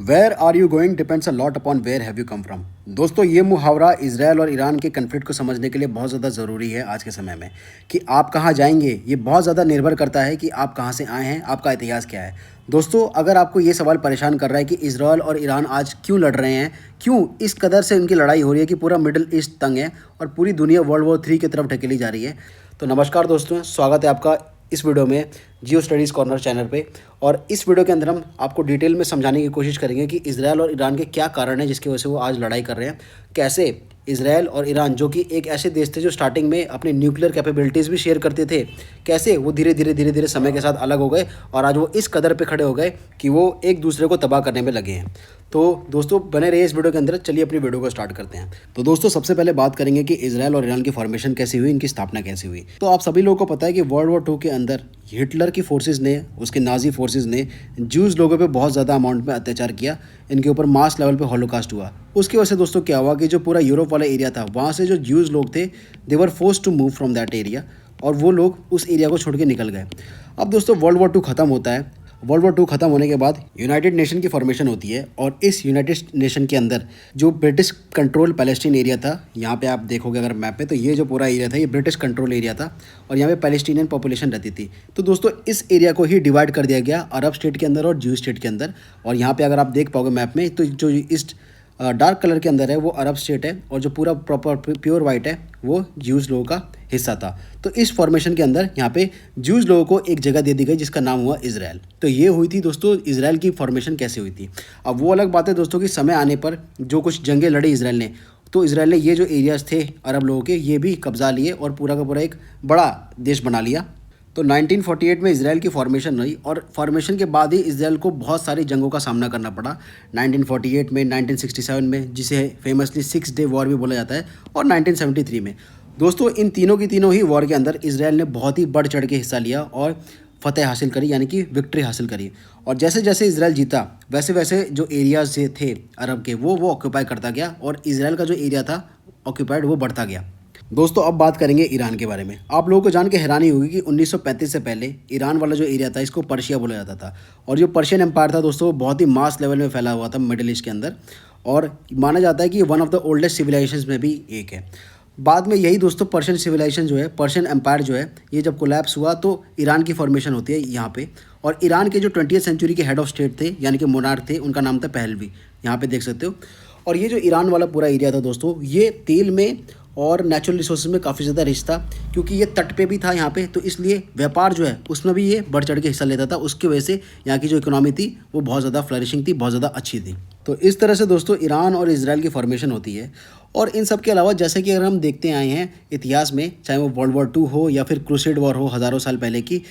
Where are you going depends a lot upon where have you come from. दोस्तों, ये मुहावरा Israel और Iran के कन्फ्लिक्ट को समझने के लिए बहुत ज़्यादा ज़रूरी है आज के समय में। कि आप कहाँ जाएंगे ये बहुत ज़्यादा निर्भर करता है कि आप कहाँ से आए हैं, आपका इतिहास क्या है। दोस्तों, अगर आपको ये सवाल परेशान कर रहा है कि इजराइल और ईरान आज क्यों लड़ रहे हैं, क्यों इस कदर से उनकी लड़ाई हो रही है कि पूरा मिडिल ईस्ट तंग है और पूरी दुनिया वर्ल्ड वॉर 3 की तरफ ढकेली जा रही है, तो नमस्कार दोस्तों, स्वागत है आपका इस वीडियो में जियो स्टडीज़ कॉर्नर चैनल पे। और इस वीडियो के अंदर हम आपको डिटेल में समझाने की कोशिश करेंगे कि इजराइल और ईरान के क्या कारण हैं जिसकी वजह से वो आज लड़ाई कर रहे हैं। कैसे इजराइल और ईरान, जो कि एक ऐसे देश थे जो स्टार्टिंग में अपने न्यूक्लियर कैपेबिलिटीज़ भी शेयर करते थे, कैसे वो धीरे धीरे समय के साथ अलग हो गए और आज वो इस कदर पे खड़े हो गए कि वो एक दूसरे को तबाह करने में लगे हैं। तो दोस्तों, बने रहिए इस वीडियो के अंदर। चलिए अपनी वीडियो को स्टार्ट करते हैं। तो दोस्तों, सबसे पहले बात करेंगे कि इजराइल और ईरान की फॉर्मेशन कैसी हुई, इनकी स्थापना कैसी हुई। तो आप सभी लोगों को पता है कि वर्ल्ड वॉर 2 के अंदर हिटलर की फोर्सेस ने, उसके नाजी फोर्सेस ने ज्यूज़ लोगों पे बहुत ज़्यादा अमाउंट में अत्याचार किया। इनके ऊपर मास लेवल पे हॉलोकास्ट हुआ। उसकी वजह से दोस्तों क्या हुआ कि जो पूरा यूरोप वाला एरिया था, वहाँ से जो ज्यूज़ लोग थे, they were forced to move from that area, और वो लोग उस एरिया को छोड़ के निकल गए। अब दोस्तों, वर्ल्ड वॉर 2 ख़त्म होता है। वर्ल्ड वॉर 2 ख़त्म होने के बाद यूनाइटेड नेशन की फॉर्मेशन होती है, और इस यूनाइटेड नेशन के अंदर जो ब्रिटिश कंट्रोल पैलेस्टीन एरिया था, यहाँ पे आप देखोगे अगर मैप पे, तो ये जो पूरा एरिया था ये ब्रिटिश कंट्रोल एरिया था और यहाँ पे पैलेस्टीनियन पॉपुलेशन रहती थी। तो दोस्तों, इस एरिया को ही डिवाइड कर दिया गया अरब स्टेट के अंदर और ज्यू स्टेट के अंदर। और यहाँ पे अगर आप देख पाओगे मैप में, तो जो इस डार्क कलर के अंदर है वो अरब स्टेट है, और जो पूरा प्रॉपर प्योर वाइट है वो ज्यूज़ लोगों का हिस्सा था। तो इस फॉर्मेशन के अंदर यहाँ पे ज्यूज़ लोगों को एक जगह दे दी गई जिसका नाम हुआ इजराइल। तो ये हुई थी दोस्तों इजराइल की फॉर्मेशन कैसे हुई थी। अब वो अलग बात है दोस्तों कि समय आने पर जो कुछ जंगें लड़ी इजराइल ने, तो इजराइल ने ये जो एरियाज थे अरब लोगों के, ये भी कब्जा लिए और पूरा का पूरा एक बड़ा देश बना लिया। तो 1948 में इजराइल की फॉर्मेशन हुई, और फॉर्मेशन के बाद ही इजराइल को बहुत सारी जंगों का सामना करना पड़ा। 1948 में, 1967 में, जिसे फेमसली 6 डे वॉर भी बोला जाता है, और 1973 में। दोस्तों, इन तीनों की तीनों ही वॉर के अंदर इजराइल ने बहुत ही बढ़ चढ़ के हिस्सा लिया और फतेह हासिल करी, यानी कि विक्ट्री हासिल करी। और जैसे जैसे इजराइल जीता, वैसे वैसे जो एरियाज थे अरब के, वो ऑक्यूपाई करता गया, और इजराइल का जो एरिया था ऑक्यूपाइड, वो बढ़ता गया। दोस्तों, अब बात करेंगे ईरान के बारे में। आप लोगों को जान के हैरानी होगी कि 1935 से पहले ईरान वाला जो एरिया था, इसको पर्शिया बोला जाता था। और जो पर्शियन एम्पायर था दोस्तों, वो बहुत ही मास लेवल में फैला हुआ था मिडिल ईस्ट के अंदर, और माना जाता है कि one of the oldest civilisation में भी एक है। बाद में यही दोस्तों पर्शियन सिविलाइजेशन जो है, पर्शियन एम्पायर जो है, ये जब कोलैप्स हुआ तो ईरान की फॉर्मेशन होती है यहाँ पे। और ईरान के जो 20वीं सेंचुरी के हेड ऑफ स्टेट थे, यानी कि मोनार्क थे, उनका नाम था पहलवी। यहाँ पे देख सकते हो। और ये जो ईरान वाला पूरा एरिया था दोस्तों, ये तेल में और नेचुरल रिसोर्सेज में काफ़ी ज़्यादा रिच था, क्योंकि ये तट पे भी था यहाँ पे, तो इसलिए व्यापार जो है उसमें भी ये बढ़ चढ़ के हिस्सा लेता था। उसकी वजह से यहाँ की जो इकोनॉमी थी वो बहुत ज़्यादा फ्लरिशिंग थी, बहुत ज़्यादा अच्छी थी। तो इस तरह से दोस्तों ईरान और इजराइल की फॉर्मेशन होती है। और इन सब के अलावा जैसे कि अगर हम देखते आए हैं इतिहास में, चाहे वो वर्ल्ड वॉर 2 हो या फिर क्रूसेड वॉर हो हज़ारों साल पहले की,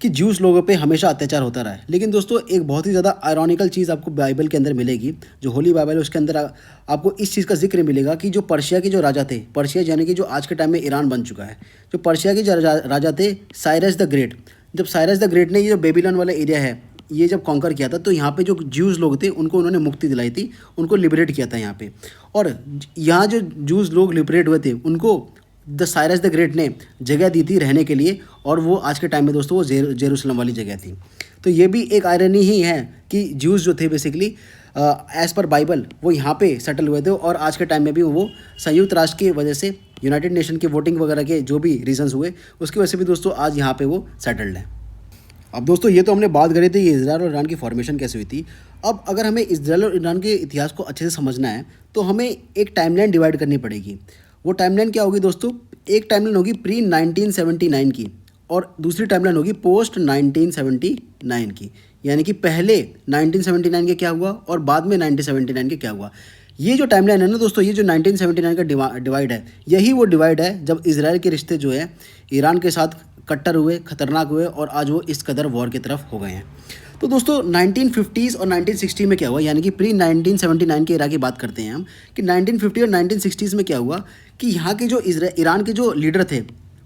कि ज्यूस लोगों पे हमेशा अत्याचार होता रहा है। लेकिन दोस्तों, एक बहुत ही ज़्यादा आयरॉनिकल चीज़ आपको बाइबल के अंदर मिलेगी, जो होली बाइबल है उसके अंदर आपको इस चीज़ का जिक्र मिलेगा कि जो पर्शिया के जो राजा थे, पर्शिया यानी कि जो आज के टाइम में ईरान बन चुका है, जो पर्शिया के जो राजा थे साइरस द ग्रेट, जब साइरस द ग्रेट ने ये जो बेबीलोन वाला एरिया है ये जब कॉन्कर किया था, तो यहाँ पे जो ज्यूज़ लोग थे उनको उन्होंने मुक्ति दिलाई थी, उनको लिबरेट किया था यहाँ पे। और यहाँ जो ज्यूज़ लोग लिबरेट हुए थे उनको द साइरस द ग्रेट ने जगह दी थी रहने के लिए, और वो आज के टाइम में दोस्तों वो जेरूसलम वाली जगह थी। तो ये भी एक आयरनी ही है कि ज्यूज़ जो थे बेसिकली एज़ पर बाइबल वो यहाँ पे सेटल हुए थे, और आज के टाइम में भी वो संयुक्त राष्ट्र की वजह से, यूनाइटेड नेशन के वोटिंग वगैरह के जो भी रीजंस हुए उसकी वजह से भी दोस्तों आज यहाँ पे वो सेटल्ड है। अब दोस्तों, ये तो हमने बात करी थी इजराइल और ईरान की फॉर्मेशन कैसे हुई थी। अब अगर हमें इजराइल और ईरान के इतिहास को अच्छे से समझना है तो हमें एक टाइमलाइन डिवाइड करनी पड़ेगी। वो टाइमलाइन क्या होगी दोस्तों? एक टाइमलाइन होगी प्री 1979 की, और दूसरी टाइमलाइन होगी पोस्ट 1979 की, यानी कि पहले 1979 के क्या हुआ और बाद में 1979 के क्या हुआ। ये जो टाइमलाइन है ना दोस्तों, ये जो 1979 का डिवाइड है, यही वो डिवाइड है जब इजराइल के रिश्ते जो है ईरान के साथ कट्टर हुए, खतरनाक हुए, और आज वो इस कदर वॉर की तरफ हो गए हैं। तो दोस्तों, 1950s और 1960 में क्या हुआ, यानी कि प्री 1979 के एरा की बात करते हैं हम, कि 1950 और 1960s में क्या हुआ कि यहाँ के जो ईरान के जो लीडर थे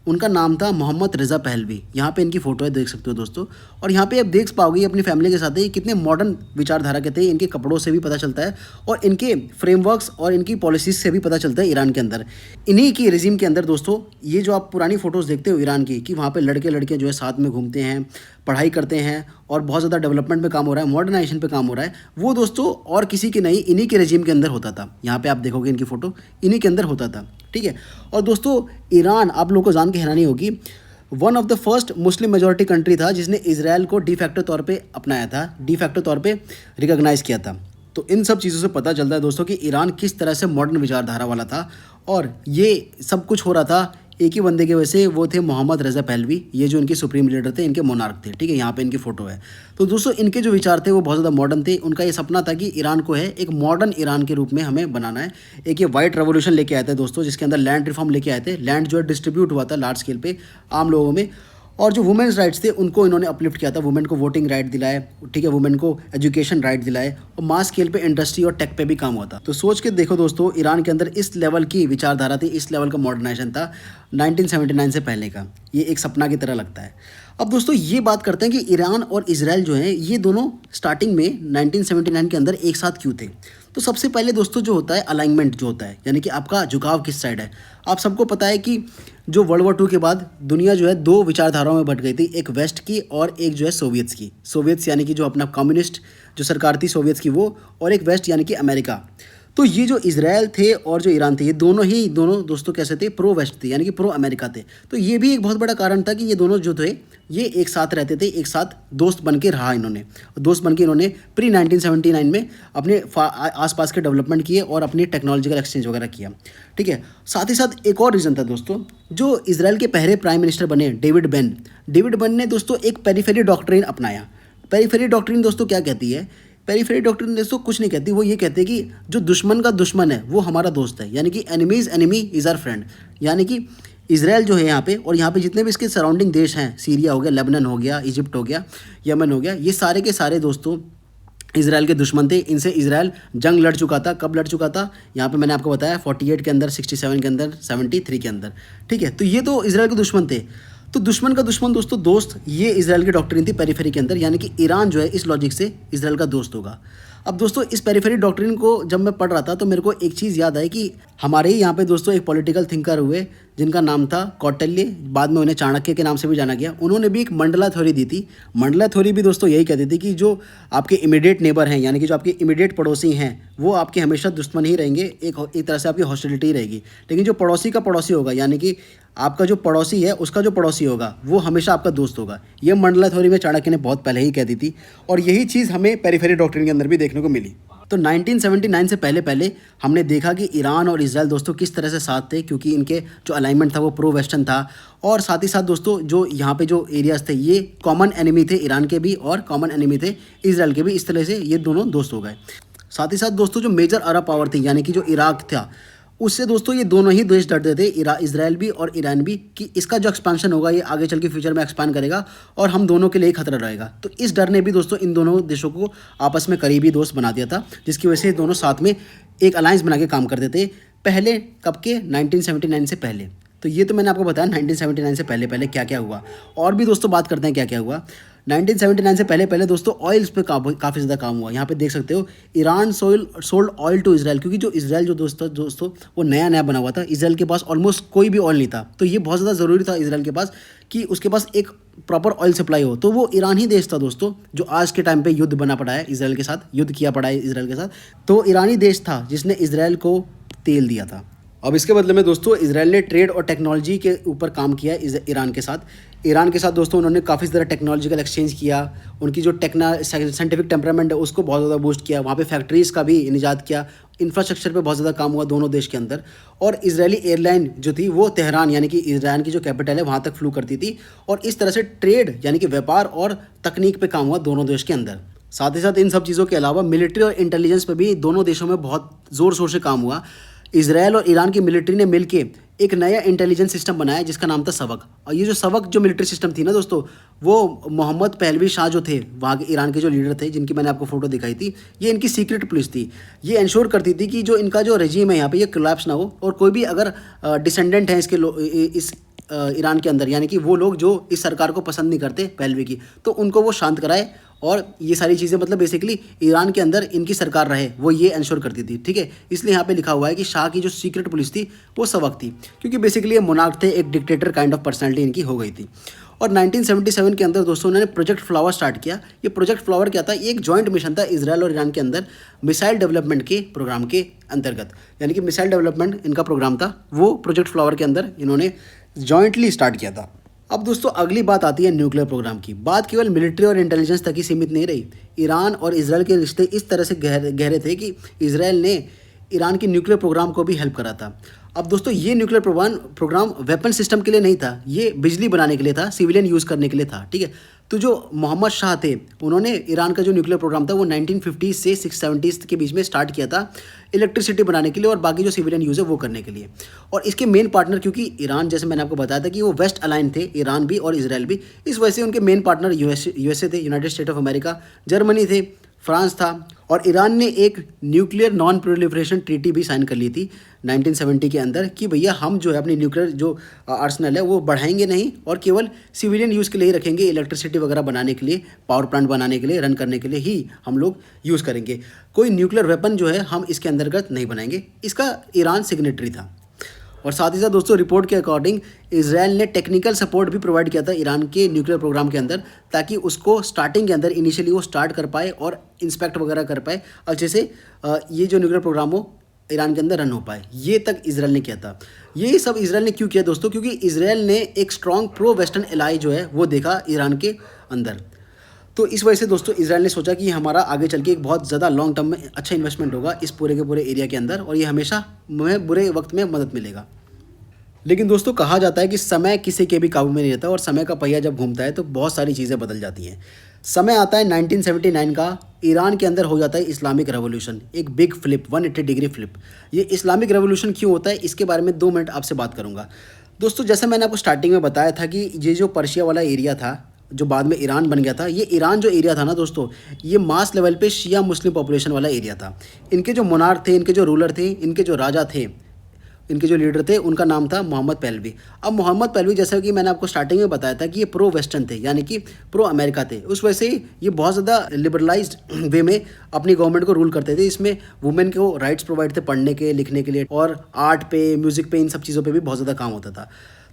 उनका नाम था मोहम्मद रज़ा पहलवी। यहाँ पे इनकी फ़ोटो है, देख सकते हो दोस्तों। और यहाँ पे आप देख पाओगे अपनी फैमिली के साथ, ये कितने मॉडर्न विचारधारा के थे, इनके कपड़ों से भी पता चलता है और इनके फ्रेमवर्क्स और इनकी पॉलिसीज़ से भी पता चलता है ईरान के अंदर। इन्हीं की रिजीम के अंदर दोस्तों, ये जो आप पुरानी फ़ोटोज़ देखते हो ईरान की, कि वहाँ पे लड़के लड़के जो है साथ में घूमते हैं, पढ़ाई करते हैं और बहुत ज़्यादा डेवलपमेंट पे काम हो रहा है, मॉडर्नाइजेशन पे काम हो रहा है, वो दोस्तों और किसी की नहीं, इन्हीं के रेजिम के अंदर होता था। यहाँ पे आप देखोगे इनकी फ़ोटो, इन्हीं के अंदर होता था, ठीक है। और दोस्तों ईरान, आप लोगों को जान के हैरानी होगी, one of the first Muslim majority country था जिसने इजराइल को डी फैक्टो तौर पे अपनाया था, डी फैक्टो तौर पे रिकॉग्नाइज़ किया था। तो इन सब चीज़ों से पता चलता है दोस्तों कि ईरान किस तरह से मॉडर्न विचारधारा वाला था। और ये सब कुछ हो रहा था एक ही बंदे के वजह से, वो थे मोहम्मद रज़ा पहलवी, ये जो इनके सुप्रीम लीडर थे, इनके मोनार्क थे, ठीक है। यहाँ पे इनकी फ़ोटो है। तो दोस्तों इनके जो विचार थे वो बहुत ज़्यादा मॉडर्न थे। उनका ये सपना था कि ईरान को है एक मॉडर्न ईरान के रूप में हमें बनाना है। एक ये वाइट रेवोल्यूशन लेके आए थे दोस्तों, जिसके अंदर लैंड रिफॉर्म लेके आए थे। लैंड जो है डिस्ट्रीब्यूट हुआ था लार्ज स्केल पे आम लोगों में। और जो वुमेन्स राइट्स थे उनको इन्होंने अपलिफ्ट किया था, वुमेन को वोटिंग राइट दिलाए, ठीक है, वुमेन को एजुकेशन राइट दिलाए, और मास स्केल पे इंडस्ट्री और टेक पे भी काम हुआ था। तो सोच के देखो दोस्तों, ईरान के अंदर इस लेवल की विचारधारा थी, इस लेवल का मॉडर्नाइजेशन था 1979 से पहले का। ये एक सपना की तरह लगता है। अब दोस्तों ये बात करते हैं कि ईरान और इजराइल जो है, ये दोनों स्टार्टिंग में 1979 के अंदर एक साथ क्यों थे। तो सबसे पहले दोस्तों जो होता है अलाइनमेंट जो होता है, यानी कि आपका झुकाव किस साइड है। आप सबको पता है कि जो वर्ल्ड वॉर 2 के बाद दुनिया जो है दो विचारधाराओं में बट गई थी, एक वेस्ट की और एक जो है सोवियत्स की। सोवियत्स यानी कि जो अपना कम्युनिस्ट जो सरकार थी सोवियत्स की वो, और एक वेस्ट यानी कि अमेरिका। तो ये जो इजराइल थे और जो ईरान थे, ये दोनों दोस्तों कैसे थे, प्रो वेस्ट थे, यानी कि प्रो अमेरिका थे। तो ये भी एक बहुत बड़ा कारण था कि ये दोनों जो थे ये एक साथ रहते थे, एक साथ दोस्त बन के रहा इन्होंने। दोस्त बन के इन्होंने प्री 1979 में अपने आसपास के डेवलपमेंट किए और अपनी टेक्नोलॉजिकल एक्सचेंज वगैरह किया, ठीक है। साथ ही साथ एक और रीज़न था दोस्तों, जो इजराइल के पहले प्राइम मिनिस्टर बने डेविड बेन ने दोस्तों एक पेरिफेरी डॉक्ट्रिन अपनाया। पेरिफेरी डॉक्ट्रिन दोस्तों क्या कहती है, पेरिफेरी डॉक्ट्रिन दोस्तों कुछ नहीं कहती, वो ये कहते हैं कि जो दुश्मन का दुश्मन है वो हमारा दोस्त है, यानी कि enemies enemy is our friend. यानी कि इजराइल जो है यहाँ पे, और यहाँ पे जितने भी इसके सराउंडिंग देश हैं, सीरिया हो गया, लेबनान हो गया, इजिप्ट हो गया, यमन हो गया, ये सारे के सारे दोस्तों इजराइल के दुश्मन थे। इनसे इजराइल जंग लड़ चुका था। कब लड़ चुका था, यहाँ पे मैंने आपको बताया 48 के अंदर, 67 के अंदर, 73 के अंदर, ठीक है। तो ये तो इजराइल के दुश्मन थे। तो दुश्मन का दुश्मन दोस्तों दोस्त, ये इजराइल की डॉक्ट्रिन थी पेरिफेरी के अंदर, यानी कि ईरान जो है इस लॉजिक से इजराइल का दोस्त होगा। अब दोस्तों इस पेरिफेरी डॉक्ट्रिन को जब मैं पढ़ रहा था तो मेरे को एक चीज़ याद आई कि हमारे ही यहाँ पे दोस्तों एक पॉलिटिकल थिंकर हुए जिनका नाम था कौटिल्य, बाद में उन्हें चाणक्य के नाम से भी जाना गया। उन्होंने भी एक मंडला थ्योरी दी थी। मंडला थ्योरी भी दोस्तों यही कहती थी कि जो आपके इमीडिएट नेबर हैं, यानी कि जो आपके इमीडिएट पड़ोसी हैं, वो आपके हमेशा दुश्मन ही रहेंगे, एक तरह से आपकी हॉस्टिलिटी रहेगी। लेकिन जो पड़ोसी का पड़ोसी होगा, यानी कि आपका जो पड़ोसी है उसका जो पड़ोसी होगा, वो हमेशा आपका दोस्त होगा। ये मंडला थ्योरी में चाणक्य ने बहुत पहले ही कह दी थी, और यही चीज़ हमें पेरिफेरी डॉक्ट्रिन के अंदर भी देखने को मिली। तो 1979 से पहले हमने देखा कि ईरान और इजराइल दोस्तों किस तरह से साथ थे, क्योंकि इनके जो अलाइनमेंट था वो प्रो वेस्टर्न था। और साथ ही साथ दोस्तों जो यहाँ पे जो एरियाज़ थे ये कॉमन एनिमी थे, ईरान के भी और कॉमन एनिमी थे इजराइल के भी। इस तरह से ये दोनों दोस्त हो गए। साथ ही साथ दोस्तों जो मेजर अरब पावर थी, यानी कि जो इराक था, उससे दोस्तों ये दोनों ही देश डरते थे, इजराइल भी और ईरान भी, कि इसका जो एक्सपेंशन होगा ये आगे चल के फ्यूचर में एक्सपांड करेगा और हम दोनों के लिए खतरा रहेगा। तो इस डर ने भी दोस्तों इन दोनों देशों को आपस में करीबी दोस्त बना दिया था, जिसकी वजह से दोनों साथ में एक अलायंस बना के काम करते थे। पहले कब के, 1979 से पहले। तो ये तो मैंने आपको बताया 1979 से पहले क्या क्या हुआ। और भी दोस्तों बात करते हैं क्या क्या हुआ। 1979 से पहले दोस्तों ऑयल्स पे काफ़ी ज़्यादा काम हुआ। यहाँ पे देख सकते हो Iran sold oil to Israel, क्योंकि जो इजराइल जो दोस्तों वो नया बना हुआ था। इजराइल के पास ऑलमोस्ट कोई भी ऑयल नहीं था, तो ये बहुत ज़्यादा ज़रूरी था इजराइल के पास कि उसके पास एक प्रॉपर ऑयल सप्लाई हो। तो वो ईरान ही देश था दोस्तों जो आज के टाइम पे युद्ध बना पड़ा है इजराइल के साथ, युद्ध किया पड़ा है इजराइल के साथ। तो ईरानी देश था जिसने इजराइल को तेल दिया था। अब इसके बदले में दोस्तों इजराइल ने ट्रेड और टेक्नोलॉजी के ऊपर काम किया ईरान के साथ दोस्तों उन्होंने काफ़ी ज़्यादा टेक्नोलॉजिकल एक्सचेंज किया। उनकी जो साइंटिफिक टेम्परामेंट है उसको बहुत ज़्यादा बूस्ट किया। वहाँ पे फैक्ट्रीज़ का भी निजात किया। इंफ्रास्ट्रक्चर पे बहुत ज़्यादा काम हुआ दोनों देश के अंदर। और इजरायली एयरलाइन जो थी वो तेहरान, यानी कि ईरान की जो कैपिटल है, वहाँ तक फ्लू करती थी। और इस तरह से ट्रेड यानी कि व्यापार और तकनीक पे काम हुआ दोनों देश के अंदर। साथ ही साथ इन सब चीज़ों के अलावा मिलिट्री और इंटेलिजेंस पे भी दोनों देशों में बहुत ज़ोर शोर से काम हुआ। इजराइल और ईरान की मिलिट्री ने मिलके एक नया इंटेलिजेंस सिस्टम बनाया जिसका नाम था सबक। और ये जो सबक जो मिलिट्री सिस्टम थी ना दोस्तों, वो मोहम्मद पहलवी शाह जो थे वहाँ के ईरान के जो लीडर थे, जिनकी मैंने आपको फोटो दिखाई थी, ये इनकी सीक्रेट पुलिस थी। ये इंश्योर करती थी कि जो इनका जो रेजीम है यहाँ पे ये कोलैप्स ना हो, और कोई भी अगर डिसेंडेंट है इस ईरान के अंदर, यानी कि वो लोग जो इस सरकार को पसंद नहीं करते पहलवी की, तो उनको वो शांत कराए और ये सारी चीज़ें मतलब बेसिकली ईरान के अंदर इनकी सरकार रहे, वो ये इंश्योर करती थी। ठीक है, इसलिए यहाँ पे लिखा हुआ है कि शाह की जो सीक्रेट पुलिस थी वो सबक थी, क्योंकि बेसिकली ये मोनार्क थे, एक डिक्टेटर काइंड ऑफ पर्सनैलिटी इनकी हो गई थी। और 1977 के अंदर दोस्तों उन्होंने प्रोजेक्ट फ्लावर स्टार्ट किया। ये प्रोजेक्ट फ्लावर क्या था? एक जॉइंट मिशन था इजराइल और ईरान के अंदर मिसाइल डेवलपमेंट के प्रोग्राम के अंतर्गत, यानी कि मिसाइल डेवलपमेंट इनका प्रोग्राम था, वो प्रोजेक्ट फ्लावर के अंदर इन्होंने जॉइंटली स्टार्ट किया था। अब दोस्तों अगली बात आती है न्यूक्लियर प्रोग्राम की। बात केवल मिलिट्री और इंटेलिजेंस तक ही सीमित नहीं रही। ईरान और इजराइल के रिश्ते इस तरह से गहरे थे कि इजराइल ने ईरान की न्यूक्लियर प्रोग्राम को भी हेल्प करा था। अब दोस्तों ये न्यूक्लियर प्रोग्राम वेपन सिस्टम के लिए नहीं था, ये बिजली बनाने के लिए था, सिविलियन यूज़ करने के लिए था। ठीक है, तो जो मोहम्मद शाह थे उन्होंने ईरान का जो न्यूक्लियर प्रोग्राम था वो 1950 से 670 के बीच में स्टार्ट किया था, इलेक्ट्रिसिटी बनाने के लिए और बाकी जो सिविलियन यूज़ है वो करने के लिए। और इसके मेन पार्टनर, क्योंकि ईरान जैसे मैंने आपको बताया था कि वो वेस्ट अलाइन थे, ईरान भी और इजराइल भी, इस वजह से उनके मेन पार्टनर यूएसए थे, United state of America, Germany थे, फ्रांस था। और ईरान ने एक न्यूक्लियर नॉन प्रोलिफरेशन ट्रीटी भी साइन कर ली थी 1970 के अंदर कि भैया हम जो है अपनी न्यूक्लियर जो आर्सनल है वो बढ़ाएंगे नहीं और केवल सिविलियन यूज़ के लिए ही रखेंगे, इलेक्ट्रिसिटी वगैरह बनाने के लिए, पावर प्लांट बनाने के लिए, रन करने के लिए ही हम लोग यूज़ करेंगे। कोई न्यूक्लियर वेपन जो है हम इसके अंतर्गत नहीं बनाएंगे। इसका ईरान सिग्नेटरी था। और साथ ही साथ दोस्तों रिपोर्ट के अकॉर्डिंग इजराइल ने टेक्निकल सपोर्ट भी प्रोवाइड किया था ईरान के न्यूक्लियर प्रोग्राम के अंदर, ताकि उसको स्टार्टिंग के अंदर इनिशियली वो स्टार्ट कर पाए और इंस्पेक्ट वगैरह कर पाए, अच्छे से ये जो न्यूक्लियर प्रोग्राम हो ईरान के अंदर रन हो पाए। ये तक इजराइल ने किया था। ये सब इजराइल ने क्यों किया दोस्तों? क्योंकि इजराइल ने एक स्ट्रॉन्ग प्रो वेस्टर्न एलाई जो है वो देखा ईरान के अंदर। तो इस वजह से दोस्तों इजराइल ने सोचा कि हमारा आगे चल के एक बहुत ज़्यादा लॉन्ग टर्म में अच्छा इन्वेस्टमेंट होगा इस पूरे के पूरे एरिया के अंदर, और ये हमेशा हमें बुरे वक्त में मदद मिलेगा। लेकिन दोस्तों कहा जाता है कि समय किसी के भी काबू में नहीं रहता, और समय का पहिया जब घूमता है तो बहुत सारी चीज़ें बदल जाती हैं। समय आता है 1979 का, ईरान के अंदर हो जाता है इस्लामिक रेवोल्यूशन, एक बिग फ्लिप, 180 डिग्री फ्लिप। ये इस्लामिक रेवोल्यूशन क्यों होता है इसके बारे में 2 मिनट आपसे बात करूंगा। दोस्तों जैसे मैंने आपको स्टार्टिंग में बताया था कि ये जो पर्शिया वाला एरिया था जो बाद में ईरान बन गया था, ये ईरान जो एरिया था ना दोस्तों, ये मास लेवल पे शिया मुस्लिम पॉपुलेशन वाला एरिया था। इनके जो मोनार्क थे, इनके जो रूलर थे, इनके जो राजा थे, इनके जो लीडर थे, उनका नाम था मोहम्मद पहलवी। अब मोहम्मद पहलवी जैसा कि मैंने आपको स्टार्टिंग में बताया था कि ये प्रो वेस्टर्न थे, यानी कि प्रो अमेरिका थे। उस वजह से ये बहुत ज़्यादा लिबरलाइज्ड वे में अपनी गवर्नमेंट को रूल करते थे। इसमें वुमेन को राइट्स प्रोवाइड थे पढ़ने के, लिखने के लिए, और आर्ट पे, म्यूज़िक पे, इन सब चीज़ों पर भी बहुत ज़्यादा काम होता था।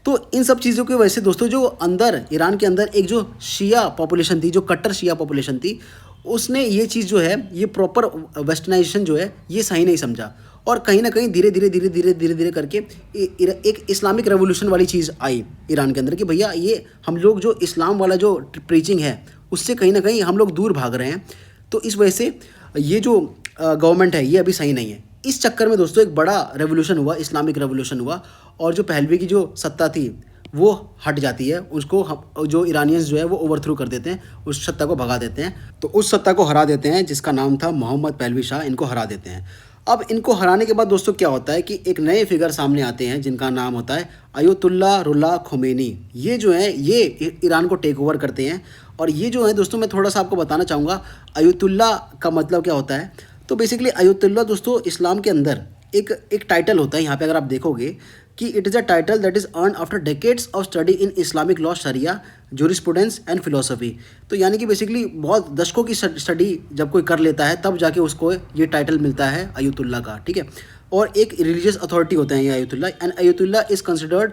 तो इन सब चीज़ों की वजह से दोस्तों जो अंदर ईरान के अंदर एक जो शिया पॉपुलेशन थी, जो कट्टर शिया पॉपुलेशन थी, उसने ये चीज़ जो है, ये प्रॉपर वेस्टर्नाइजेशन जो है ये सही नहीं समझा, और कहीं ना कहीं धीरे धीरे करके एक इस्लामिक रेवोल्यूशन वाली चीज़ आई ईरान के अंदर कि भैया ये हम लोग जो इस्लाम वाला जो प्रीचिंग है उससे कहीं ना कहीं हम लोग दूर भाग रहे हैं। तो इस वजह से ये जो गवर्नमेंट है ये अभी सही नहीं है। इस चक्कर में दोस्तों एक बड़ा रेवोल्यूशन हुआ, इस्लामिक रेवोल्यूशन हुआ, और जो पहलवी की जो सत्ता थी वो हट जाती है। उसको जो ईरानियंस जो है वो ओवरथ्रो कर देते हैं, उस सत्ता को भगा देते हैं। तो उस सत्ता को हरा देते हैं जिसका नाम था मोहम्मद पहलवी शाह, इनको हरा देते हैं। अब इनको हराने के बाद दोस्तों क्या होता है कि एक नए फिगर सामने आते हैं जिनका नाम होता है अयतुल्ला रुल्ला खोमेनी। ये जो है ये ईरान को टेक ओवर करते हैं। और ये जो है दोस्तों मैं थोड़ा सा आपको बताना चाहूँगा अयतुल्ला का मतलब क्या होता है। तो बेसिकली अयतुल्ला दोस्तों इस्लाम के अंदर एक टाइटल होता है। यहाँ पे अगर आप देखोगे कि it is a title that is earn after decades of study in Islamic law, sharia, jurisprudence and philosophy. तो यानी कि बेसिकली बहुत दशकों की स्टडी जब कोई कर लेता है तब जाके उसको ये टाइटल मिलता है अयतुल्ला का। ठीक है, और एक रिलीजियस अथॉरिटी होते हैं ये अयतुल्ला, एंड अयतुल्ला इज़ कंसिडर्ड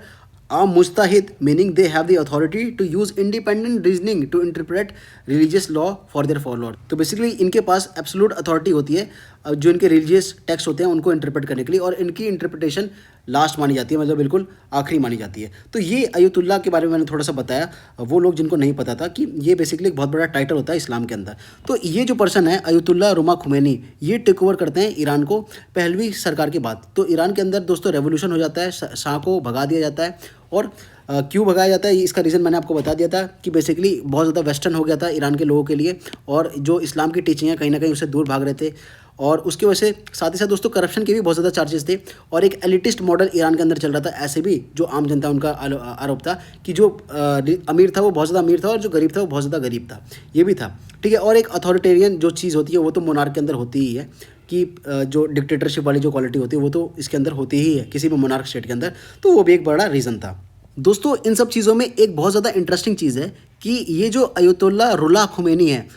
मुस्ताहिद, meaning they have the authority to use independent reasoning to interpret religious law for their follower. तो बेसिकली इनके पास एब्सोल्यूट अथॉरिटी होती है जो इनके रिलीजियस टेक्स्ट होते हैं उनको इंटरप्रेट करने के लिए, और इनकी इंटरप्रिटेशन लास्ट मानी जाती है, मतलब बिल्कुल आखिरी मानी जाती है। तो ये अयतुल्ला के बारे में मैंने थोड़ा सा बताया, वो लोग जिनको नहीं पता था कि ये बेसिकली एक बहुत बड़ा टाइटल होता है इस्लाम के अंदर। तो ये जो पर्सन है अयतुल्ला रुमा खुमैनी, ये टेक ओवर करते हैं ईरान को पहलवी सरकार के बाद। तो ईरान के अंदर दोस्तों रेवोल्यूशन हो जाता है, शाह को भगा दिया जाता है। और क्यों भगाया जाता है इसका रीज़न मैंने आपको बता दिया था कि बेसिकली बहुत ज़्यादा वेस्टर्न हो गया था ईरान के लोगों के लिए, और जो इस्लाम की टीचिंग है कहीं ना कहीं उससे दूर भाग रहे थे। और उसकी वजह से साथ ही साथ दोस्तों करप्शन के भी बहुत ज़्यादा चार्जेस थे, और एक एलिटिस्ट मॉडल ईरान के अंदर चल रहा था। ऐसे भी जो आम जनता उनका आरोप था कि जो अमीर था वो बहुत ज़्यादा अमीर था, और जो गरीब था वो बहुत ज़्यादा गरीब था, ये भी था। ठीक है, और एक अथॉरिटेरियन जो चीज़ होती है वो तो मोनार्क के अंदर होती ही है कि जो डिक्टेटरशिप वाली जो क्वालिटी होती है वो तो इसके अंदर होती ही है किसी भी मोनार्क स्टेट के अंदर। तो वो भी एक बड़ा रीज़न था। दोस्तों इन सब चीज़ों में एक बहुत ज़्यादा इंटरेस्टिंग चीज़ है कि ये जो अयतुल्ला रुल्ला खुमैनी है,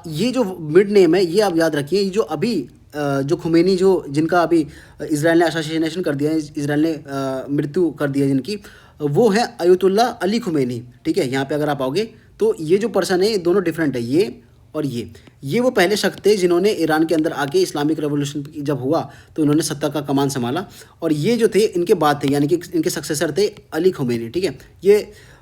ये जो मिड नेम है ये आप याद रखिए। ये जो अभी जो खुमैनी जो जिनका अभी इसराइल ने असैसिनेशन कर दिया है, इसराइल ने मृत्यु कर दिया जिनकी, वो है अयतुल्ला अली खुमैनी। ठीक है, यहाँ पे अगर आप आओगे तो ये जो पर्सन है ये दोनों डिफरेंट है, ये और ये वो पहले शख्स थे जिन्होंने ईरान के अंदर आके इस्लामिक रेवोल्यूशन जब हुआ तो इन्होंने सत्ता का कमान संभाला, और ये जो थे इनके बाद थे, यानी कि इनके सक्सेसर थे अली खमेनी। ठीक है, ये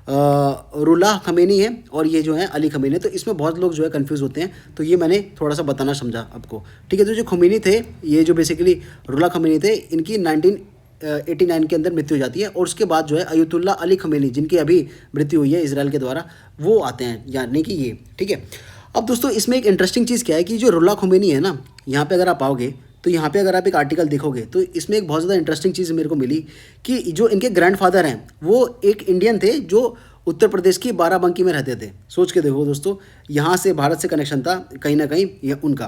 रुल्लाह खमेनी है और ये जो है अली खमेनी है। तो इसमें बहुत लोग जो है कंफ्यूज होते हैं, तो ये मैंने थोड़ा सा बताना समझा आपको। ठीक है, तो जो खमेनी थे, ये जो बेसिकली रुल्लाह खमेनी थे, इनकी 1989 के अंदर मृत्यु हो जाती है, और उसके बाद जो है अयतुल्ला अली खमेनी जिनकी अभी मृत्यु हुई है इसराइल के द्वारा, वो आते हैं, यानी कि ये। ठीक है, अब दोस्तों इसमें एक इंटरेस्टिंग चीज़ क्या है कि जो रुल्ला खुमैनी है ना, यहाँ पे अगर आप आओगे तो यहाँ पे अगर आप एक आर्टिकल देखोगे तो इसमें एक बहुत ज़्यादा इंटरेस्टिंग चीज़ मेरे को मिली कि जो इनके ग्रैंडफादर हैं वो एक इंडियन थे जो उत्तर प्रदेश की बाराबंकी में रहते थे। सोच के देखो दोस्तों, यहाँ से भारत से कनेक्शन था कहीं ना कहीं ये उनका,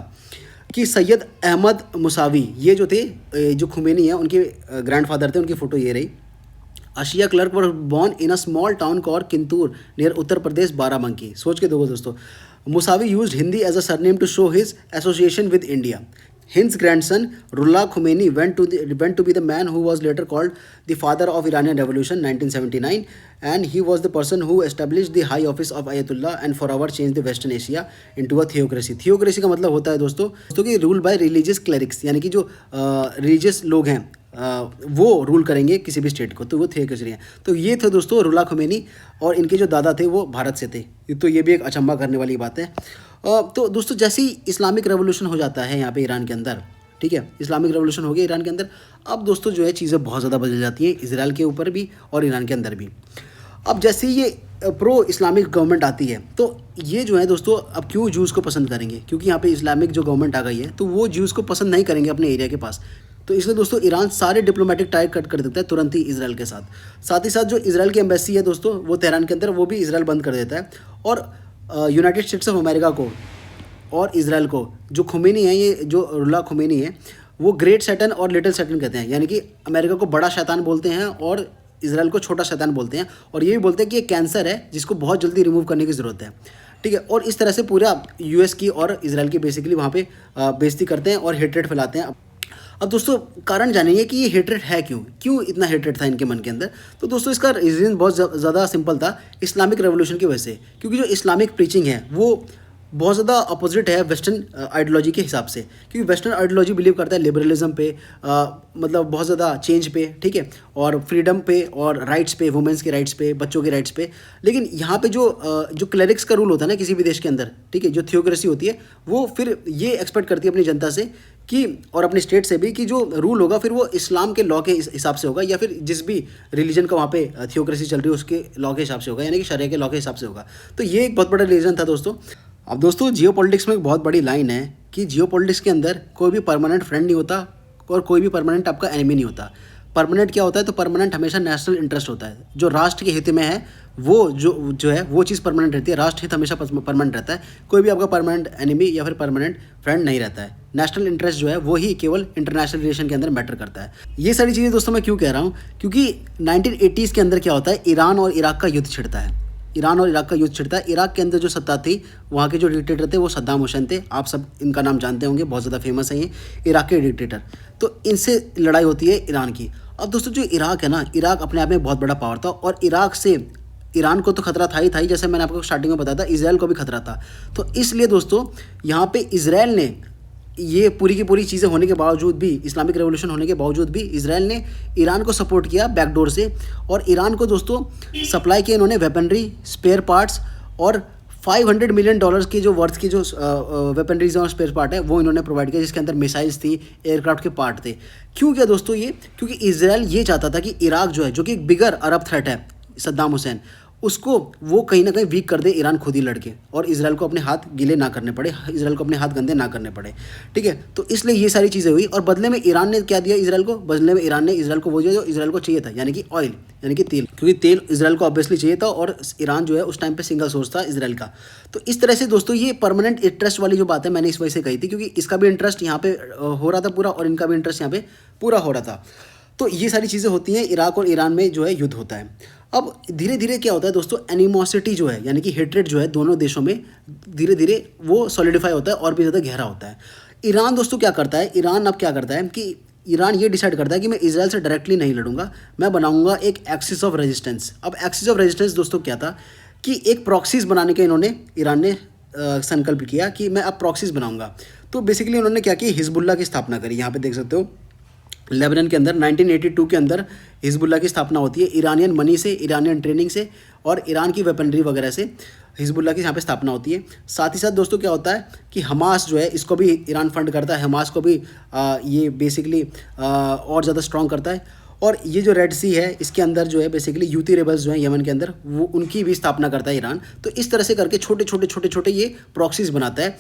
कि सैयद अहमद मुसावी ये जो थे, जो खुमैनी है उनके ग्रैंडफादर थे, उनकी फ़ोटो ये रही। आशिया clerk were born in a small town कॉर किंतूर नियर उत्तर प्रदेश बाराबंकी। सोच के देखो दोस्तों, Musavi used Hindi as a surname to show his association with India. His grandson Rullah Khomeini went to be the man who was later called the father of Iranian Revolution 1979, and he was the person who established the high office of Ayatollah and forever changed the Western Asia into a theocracy। theocracy का मतलब होता है दोस्तों कि rule by religious clerics, यानी कि जो religious लोग हैं वो रूल करेंगे किसी भी स्टेट को, तो वो थियोक्रेसी हैं। तो ये थे दोस्तों रुल्ला खुमैनी, और इनके जो दादा थे वो भारत से थे। तो ये भी एक अचंभा करने वाली बात है। तो दोस्तों जैसे ही इस्लामिक रेवोल्यूशन हो जाता है यहाँ पे ईरान के अंदर, ठीक है, इस्लामिक रेवोल्यूशन हो गया ईरान के अंदर, अब दोस्तों जो है चीज़ें बहुत ज़्यादा बदल जाती हैं इसराइल के ऊपर भी और ईरान के अंदर भी। अब जैसे ही ये प्रो इस्लामिक गवर्नमेंट आती है तो ये जो है दोस्तों अब क्यों जूस को पसंद करेंगे, क्योंकि यहाँ पे इस्लामिक जो गवर्नमेंट आ गई है तो वो जूस को पसंद नहीं करेंगे अपने एरिया के पास। तो इसलिए दोस्तों ईरान सारे डिप्लोमेटिक टाई कट कर देता है तुरंत ही इसराइल के साथ। साथ ही साथ जो इसराइल की एम्बेसी है दोस्तों वो तेहरान के अंदर, वो भी इसराइल बंद कर देता है। और यूनाइटेड स्टेट्स ऑफ अमेरिका को और इसराइल को, जो खुमैनी है, ये जो रुल्ला खुमैनी है, वो ग्रेट सैटन और लिटिल सैटन कहते हैं, यानी कि अमेरिका को बड़ा शैतान बोलते हैं और इसराइल को छोटा शैतान बोलते हैं, और ये भी बोलते हैं कि ये कैंसर है जिसको बहुत जल्दी रिमूव करने की ज़रूरत है। ठीक है, और इस तरह से पूरा यूएस की और इसराइल की बेसिकली वहाँ पे बेइज्जती करते हैं और हेट्रेड फैलाते हैं। अब दोस्तों कारण जानेंगे कि ये हेट्रेड है क्यों इतना हेट्रेड था इनके मन के अंदर। तो दोस्तों इसका रीज़न बहुत ज़्यादा सिंपल था, इस्लामिक रेवोल्यूशन की वजह से। क्योंकि जो इस्लामिक प्रीचिंग है वो बहुत ज़्यादा अपोजिट है वेस्टर्न आइडियोलॉजी के हिसाब से, क्योंकि वेस्टर्न आइडियोलॉजी बिलीव करता है लिबरलिज्म पे, मतलब बहुत ज़्यादा चेंज पे, ठीक है, और फ्रीडम पे और राइट्स पे, वुमेंस के राइट्स पे, बच्चों के राइट्स पे। लेकिन यहाँ पे जो क्लेरिक्स का रूल होता है ना किसी भी देश के अंदर, ठीक है, जो थियोक्रेसी होती है, वो फिर ये एक्सपेक्ट करती है अपनी जनता से कि, और अपने स्टेट से भी, कि जो रूल होगा फिर वो इस्लाम के लॉ के हिसाब से होगा, या फिर जिस भी रिलीजन का वहाँ पे थियोक्रेसी चल रही है उसके लॉ के हिसाब से होगा, यानी कि शरिया के लॉ के हिसाब से होगा। तो ये एक बहुत बड़ा रीज़न था दोस्तों। अब दोस्तों जियो पॉलिटिक्स में एक बहुत बड़ी लाइन है कि जियो पॉलिटिक्स के अंदर कोई भी परमानेंट फ्रेंड नहीं होता और कोई भी परमानेंट आपका एनिमी नहीं होता। परमानेंट क्या होता है, तो परमानेंट हमेशा नेशनल इंटरेस्ट होता है, जो राष्ट्र के हित में है वो जो है वो चीज़ परमानेंट रहती है। राष्ट्र हित हमेशा परमानेंट रहता है, कोई भी आपका परमानेंट एनिमी या फिर परमानेंट फ्रेंड नहीं रहता है। नेशनल इंटरेस्ट जो है वो ही केवल इंटरनेशनल रिलेशन के अंदर मैटर करता है। ये सारी चीज़ें दोस्तों मैं क्यों कह रहा हूँ, क्योंकि 1980s के अंदर क्या होता है, ईरान और इराक का युद्ध छिड़ता है। ईरान और इराक का युद्ध छिड़ता है। इराक के अंदर जो सत्ता थी, वहाँ के जो डिक्टेटर थे वो सद्दाम हुसैन थे। आप सब इनका नाम जानते होंगे, बहुत ज़्यादा फेमस है ये इराक के डिक्टेटर। तो इनसे लड़ाई होती है ईरान की। अब दोस्तों जो इराक है ना, इराक अपने आप में बहुत बड़ा पावर था, और इराक से ईरान को तो खतरा था ही जैसे मैंने आपको स्टार्टिंग में बताया था, इजराइल को भी खतरा था। तो इसलिए दोस्तों यहाँ पे इजराइल ने, ये पूरी की पूरी चीज़ें होने के बावजूद भी, इस्लामिक रेवोल्यूशन होने के बावजूद भी, इजराइल ने ईरान को सपोर्ट किया बैकडोर से, और ईरान को दोस्तों सप्लाई किए इन्होंने वेपनरी, स्पेयर पार्ट्स, और $500 मिलियन की जो वर्थ की जो वेपनरीज और स्पेयर पार्ट है वो इन्होंने प्रोवाइड किया, जिसके अंदर मिसाइल्स थी, एयरक्राफ्ट के पार्ट थे। क्यों किया दोस्तों ये, क्योंकि इजराइल ये चाहता था कि इराक जो है, जो कि एक बिगर अरब थ्रेट है, सद्दाम हुसैन, उसको वो कहीं ना कहीं वीक कर दे ईरान खुद ही लड़के, और इजराइल को अपने हाथ गीले ना करने पड़े, इजराइल को अपने हाथ गंदे ना करने पड़े। ठीक है, तो इसलिए ये सारी चीज़ें हुई, और बदले में ईरान ने क्या दिया इजराइल को, बदले में ईरान ने इजराइल को वो दिया जो इजराइल को चाहिए था, यानी कि ऑयल, यानी कि तेल, क्योंकि तेल इजराइल को ऑब्वियसली चाहिए था, और ईरान जो है उस टाइम पे सिंगल सोर्स था इजराइल का। तो इस तरह से दोस्तों ये परमानेंट इंटरेस्ट वाली जो बात है मैंने इस वजह से कही थी, क्योंकि इसका भी इंटरेस्ट यहाँ पे हो रहा था पूरा, और इनका भी इंटरेस्ट यहाँ पे पूरा हो रहा था। तो ये सारी चीज़ें होती हैं, इराक और ईरान में जो है युद्ध होता है। अब धीरे धीरे क्या होता है दोस्तों, एनिमोसिटी जो है यानी कि हेट्रेड जो है दोनों देशों में धीरे धीरे वो सॉलिडिफाई होता है और भी ज़्यादा गहरा होता है। ईरान दोस्तों क्या करता है, ईरान अब क्या करता है कि ईरान ये डिसाइड करता है कि मैं इजराइल से डायरेक्टली नहीं लड़ूंगा, मैं बनाऊंगा एक एक्सिस ऑफ रेजिस्टेंस। अब एक्सिस ऑफ रेजिस्टेंस दोस्तों क्या था कि एक प्रॉक्सीज बनाने के इन्होंने ईरान ने संकल्प किया कि मैं अब प्रॉक्सीज बनाऊंगा। तो बेसिकली उन्होंने क्या की, हिजबुल्ला की स्थापना करी। यहाँ पे देख सकते हो लेबनान के अंदर 1982 के अंदर हिजबुल्ला की स्थापना होती है। ईरानियन मनी से, ईरानियन ट्रेनिंग से और ईरान की वेपनरी वगैरह से हिजबुल्ला की यहाँ पे स्थापना होती है। साथ ही साथ दोस्तों क्या होता है कि हमास जो है इसको भी ईरान फंड करता है, हमास को भी ये बेसिकली और ज़्यादा स्ट्रॉन्ग करता है। और ये जो रेड सी है इसके अंदर जो है बेसिकली यूती रेबल्स जो हैं यमन के अंदर, वो उनकी भी स्थापना करता है ईरान। तो इस तरह से करके छोटे छोटे छोटे छोटे ये प्रॉक्सीज बनाता है